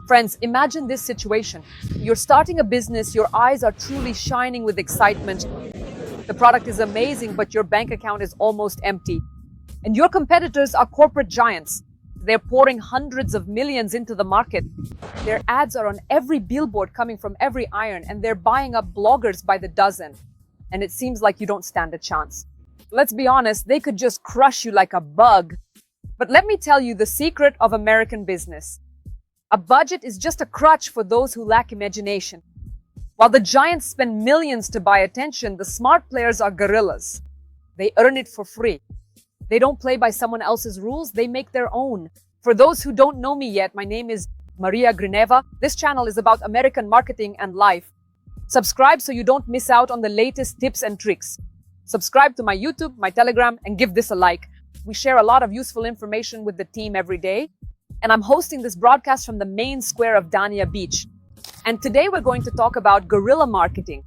Friends, imagine this situation. You're starting a business, your eyes are truly shining with excitement. The product is amazing, but your bank account is almost empty. And your competitors are corporate giants. They're pouring hundreds of millions into the market. Their ads are on every billboard coming from every iron, and they're buying up bloggers by the dozen. And it seems like you don't stand a chance. Let's be honest, they could just crush you like a bug. But let me tell you the secret of American business. A budget is just a crutch for those who lack imagination. While the giants spend millions to buy attention, the smart players are guerrillas. They earn it for free. They don't play by someone else's rules, they make their own. For those who don't know me yet, my name is Maria Grineva. This channel is about American marketing and life. Subscribe so you don't miss out on the latest tips and tricks. Subscribe to my YouTube, my Telegram, and give this a like. We share a lot of useful information with the team every day. And I'm hosting this broadcast from the main square of Dania Beach. And today we're going to talk about guerrilla marketing,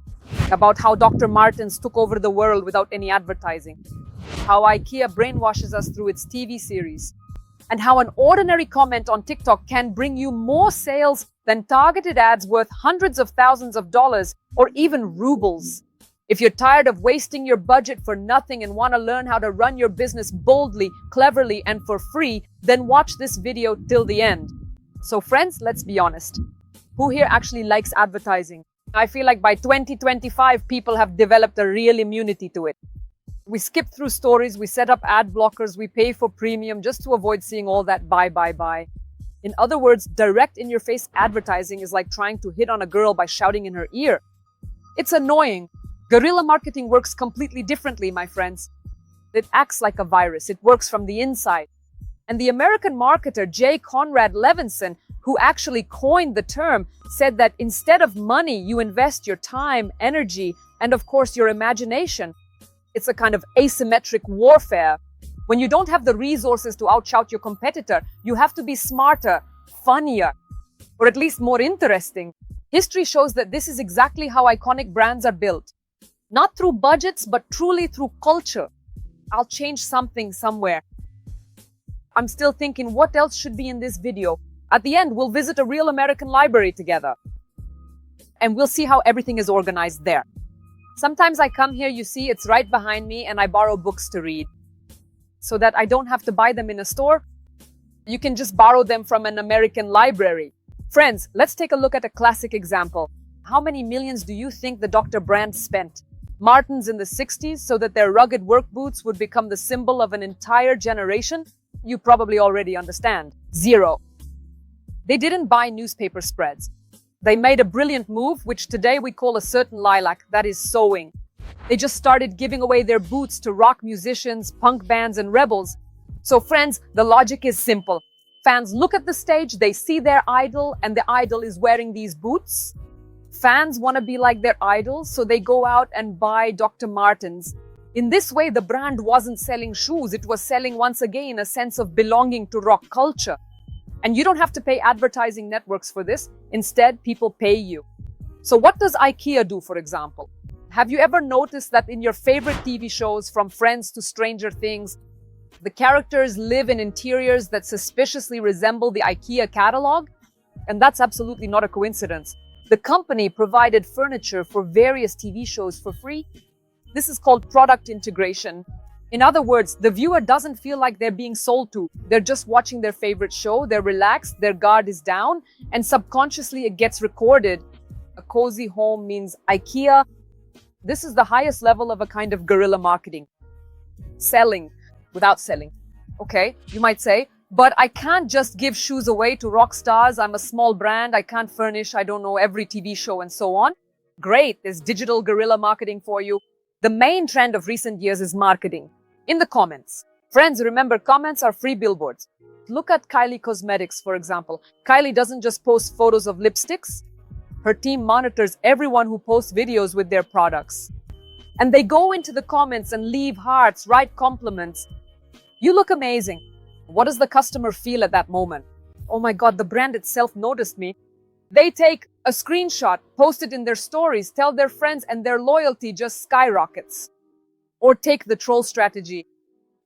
about how Dr. Martens took over the world without any advertising, how IKEA brainwashes us through its TV series, and how an ordinary comment on TikTok can bring you more sales than targeted ads worth hundreds of thousands of dollars or even rubles. If you're tired of wasting your budget for nothing and want to learn how to run your business boldly, cleverly, and for free, then watch this video till the end. So friends, let's be honest. Who here actually likes advertising? I feel like by 2025, people have developed a real immunity to it. We skip through stories, we set up ad blockers, we pay for premium just to avoid seeing all that buy. In other words, direct in-your-face advertising is like trying to hit on a girl by shouting in her ear. It's annoying. Guerrilla marketing works completely differently, my friends. It acts like a virus. It works from the inside. And the American marketer J. Conrad Levinson, who actually coined the term, said that instead of money, you invest your time, energy, and of course your imagination. It's a kind of asymmetric warfare. When you don't have the resources to outshout your competitor, you have to be smarter, funnier, or at least more interesting. History shows that this is exactly how iconic brands are built. Not through budgets, but truly through culture. I'll change something somewhere. I'm still thinking what else should be in this video. At the end, we'll visit a real American library together. And we'll see how everything is organized there. Sometimes I come here, you see, it's right behind me, and I borrow books to read. So that I don't have to buy them in a store. You can just borrow them from an American library. Friends, let's take a look at a classic example. How many millions do you think the Dr. brand spent? Martens in the 60s so that their rugged work boots would become the symbol of an entire generation? You probably already understand. Zero. They didn't buy newspaper spreads. They made a brilliant move, which today we call a certain lilac, that is sewing. They just started giving away their boots to rock musicians, punk bands, and rebels. So friends, the logic is simple. Fans look at the stage, they see their idol, and the idol is wearing these boots. Fans want to be like their idols, so they go out and buy Dr. Martens. In this way, the brand wasn't selling shoes, it was selling once again a sense of belonging to rock culture. And you don't have to pay advertising networks for this. Instead, people pay you. So what does IKEA do, for example? Have you ever noticed that in your favorite TV shows, from Friends to Stranger Things, the characters live in interiors that suspiciously resemble the IKEA catalog? And that's absolutely not a coincidence. The company provided furniture for various TV shows for free. This is called product integration. In other words, the viewer doesn't feel like they're being sold to. They're just watching their favorite show, they're relaxed, their guard is down, and subconsciously it gets recorded. A cozy home means IKEA. This is the highest level of a kind of guerrilla marketing. Selling without selling. Okay, you might say, but I can't just give shoes away to rock stars. I'm a small brand. I can't furnish, I don't know, every TV show and so on. Great, there's digital guerrilla marketing for you. The main trend of recent years is marketing. In the comments. Friends, remember, comments are free billboards. Look at Kylie Cosmetics, for example. Kylie doesn't just post photos of lipsticks. Her team monitors everyone who posts videos with their products. And they go into the comments and leave hearts, write compliments. You look amazing. What does the customer feel at that moment? Oh my God, the brand itself noticed me. They take a screenshot, post it in their stories, tell their friends, and their loyalty just skyrockets. Or take the troll strategy.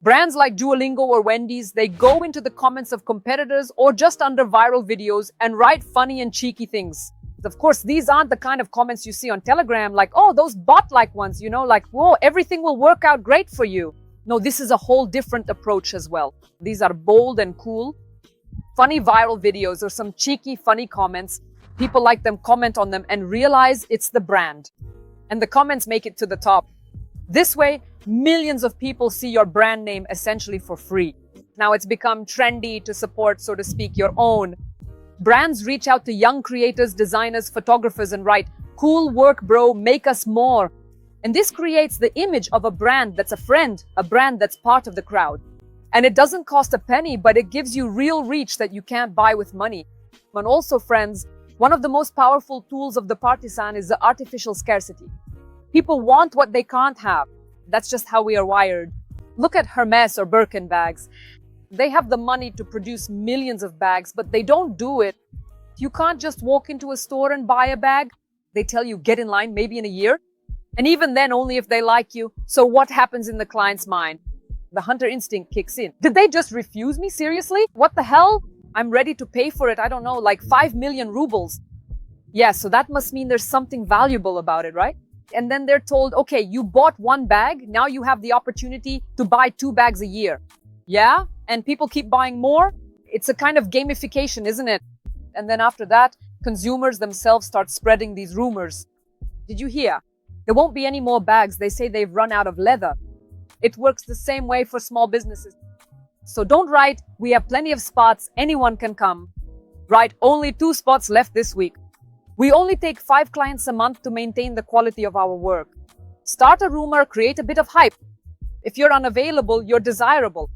Brands like Duolingo or Wendy's, they go into the comments of competitors or just under viral videos and write funny and cheeky things. Of course, these aren't the kind of comments you see on Telegram, like, oh, those bot-like ones, like, whoa, everything will work out great for you. No, this is a whole different approach as well. These are bold and cool, funny viral videos or some cheeky, funny comments. People like them, comment on them, and realize it's the brand. And the comments make it to the top. This way, millions of people see your brand name essentially for free. Now it's become trendy to support, so to speak, your own. Brands reach out to young creators, designers, photographers and write, "Cool work, bro, make us more." And this creates the image of a brand that's a friend, a brand that's part of the crowd. And it doesn't cost a penny, but it gives you real reach that you can't buy with money. And also, friends, one of the most powerful tools of the partisan is the artificial scarcity. People want what they can't have. That's just how we are wired. Look at Hermes or Birkin bags. They have the money to produce millions of bags, but they don't do it. You can't just walk into a store and buy a bag. They tell you get in line maybe in a year. And even then, only if they like you. So what happens in the client's mind? The hunter instinct kicks in. Did they just refuse me? Seriously? What the hell? I'm ready to pay for it. I don't know, like 5 million rubles. Yeah, so that must mean there's something valuable about it, right? And then they're told, okay, you bought one bag. Now you have the opportunity to buy 2 bags a year. Yeah? And people keep buying more. It's a kind of gamification, isn't it? And then after that, consumers themselves start spreading these rumors. Did you hear? There won't be any more bags. They say they've run out of leather. It works the same way for small businesses. So don't write, "We have plenty of spots, anyone can come." Write, "Only 2 spots left this week. We only take 5 clients a month to maintain the quality of our work." Start a rumor, create a bit of hype. If you're unavailable, you're desirable.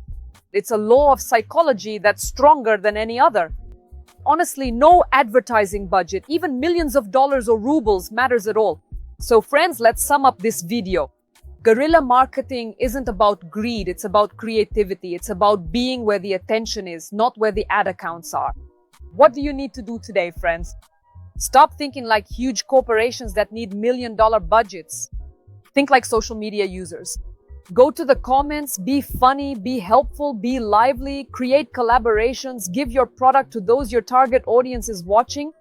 It's a law of psychology that's stronger than any other. Honestly, no advertising budget, even millions of dollars or rubles, matters at all. So friends, let's sum up this video. Guerrilla marketing isn't about greed, it's about creativity. It's about being where the attention is, not where the ad accounts are. What do you need to do today, friends? Stop thinking like huge corporations that need million-dollar budgets. Think like social media users. Go to the comments, be funny, be helpful, be lively, create collaborations, give your product to those your target audience is watching.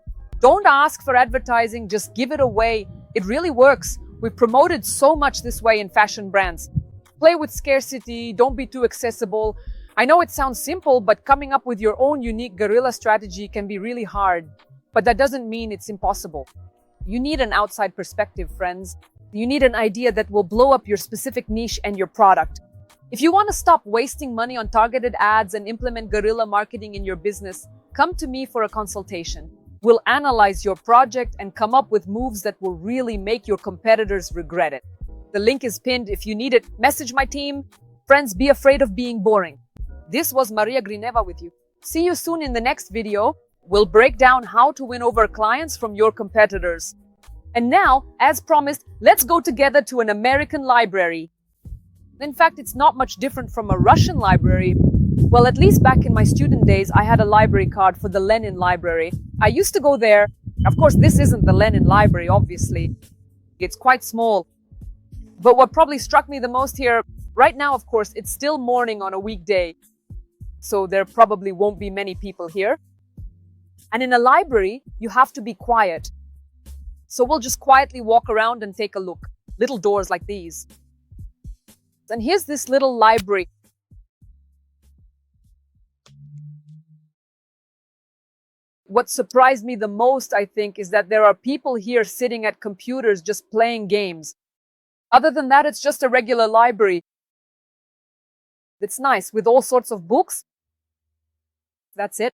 Don't ask for advertising, just give it away. It really works. We've promoted so much this way in fashion brands. Play with scarcity, don't be too accessible. I know it sounds simple, but coming up with your own unique guerrilla strategy can be really hard. But that doesn't mean it's impossible. You need an outside perspective, friends. You need an idea that will blow up your specific niche and your product. If you want to stop wasting money on targeted ads and implement guerrilla marketing in your business, come to me for a consultation. We'll analyze your project and come up with moves that will really make your competitors regret it. The link is pinned. If you need it, message my team. Friends, be afraid of being boring. This was Maria Grineva with you. See you soon in the next video. We'll break down how to win over clients from your competitors. And now, as promised, let's go together to an American library. In fact, it's not much different from a Russian library. Well, at least back in my student days, I had a library card for the Lenin Library. I used to go there. Of course, this isn't the Lenin Library, obviously. It's quite small. But what probably struck me the most here, right now, of course, it's still morning on a weekday. So there probably won't be many people here. And in a library, you have to be quiet. So we'll just quietly walk around and take a look. Little doors like these. And here's this little library. What surprised me the most, I think, is that there are people here sitting at computers just playing games. Other than that, it's just a regular library. It's nice with all sorts of books. That's it.